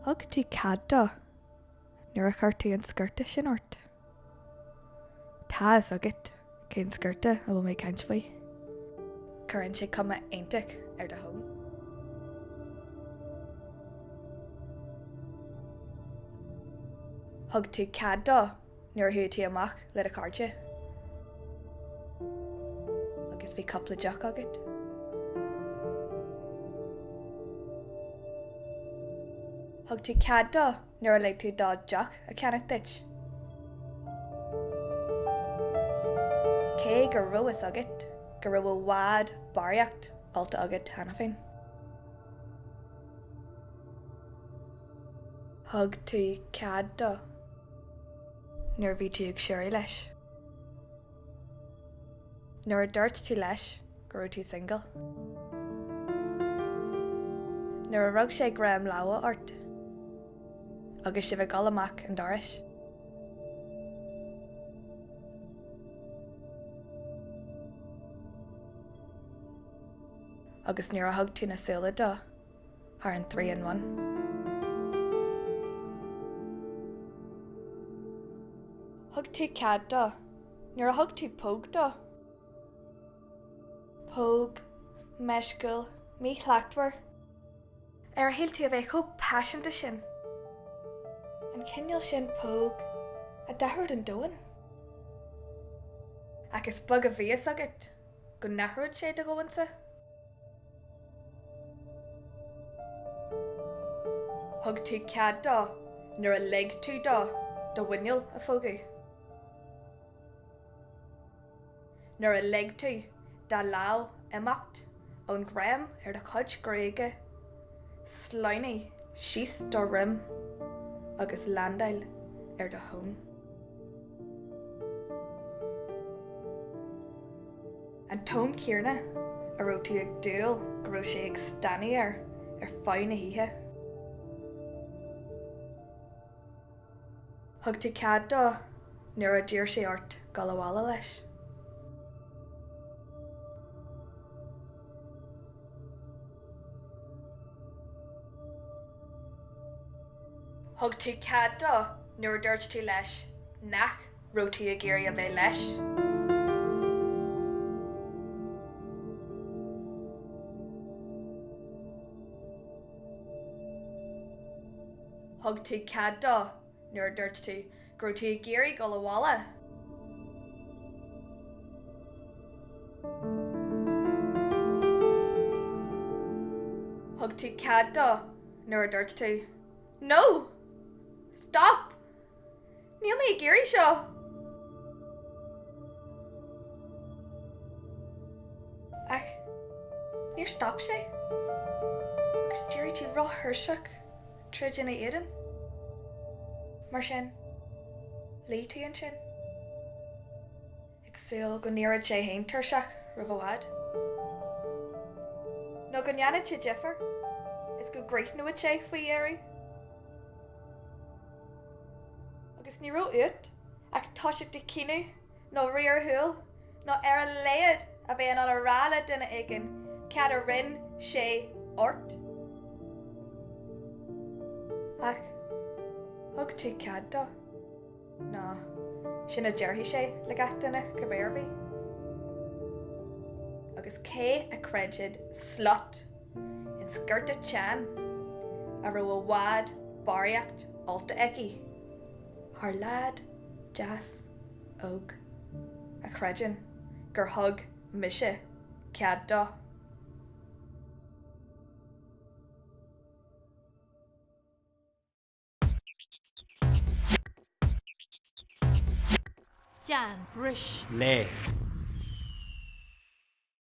Thug tú Cead dó, nuair a chuir tú an sciorta sin ort. Tá is agat, cén sciorta a bhfuil mé caint faoi. Cuireann sé cuma aontaich ar do thum. Thug tú Cead dó, nuair a thuú tú amach le a cairde. Agus bhí coppla deach agat. Thug tú Cead dó, nuair a le tú dá deach a ceannach duit. Cé gur ruas agat, gur rua bhád baraíocht alta agat hena féin. Thug tú Cead dó, nuair bhí tú ag seirí leis. Nuair a dúirt tú leis, gur tú single. Nuair a rug sé gram láha ort, agus si bheith gal amach an dorais. Agus nuair a thug tú na súla dó, thar an 3-in-1. Thug tú Cead dó, nuair a thug tú póg dó. Póg, meisciúil, míchleachtar. Ar a héal tú a bheith chomh passionanta sin. An cinneal sin póg a dahraid an dóin. Agus bug a bhíos agat, go nahraid sé do gohainsa. Thug tú Cead dó, nuair a lig tú dó do bhainneal a fógaí. Nuair a lig tú dá láh imacht ón ghream ar do chuid gréige, sláinní síos do rim agus landail ar do thum. An tóm céarna a raibh tú ag dúil go raibh sé ag stannaí ar fáin na híthe. Thug tú Cead dó, nuair a dtír sé ort gal abhaile leis. Thug tú Cead dó, nuair a dúirt tú leis, nach raibh tú ag géirí a bheith leis. Thug tú Cead dó, nuair a dúirt tú gur tú ag géirí go abhaile. Thug tú Cead dó, nuair a dúirt tú, no! Stop! Níl mé ag géirí seo. Ach, níor stop sé. Agus deirí tú rath thuirseach tríd ina éidean. Mar sin, lí tú an sin. Ag súil go níorad sé haon thuirseach roimh bhád. nó go ndeanad sé difar, is go gréithniúid sé faoi éirí. Agus ní raibh uait ach toisig de cínu nó riar thuil nó ar a léad a bheith an rála duine aigean cead a rinn sé ort. Ach, thug tú cead dó? Ná, sin a dearthaí sé le gatainna go béirbí. Agus cé a creidid slot in sciorta tean a raibh bhád baraíocht alta aici. Haar lad, jazz, óg, a creidin, gur thug mise cead dó. Jan, Rish, Le.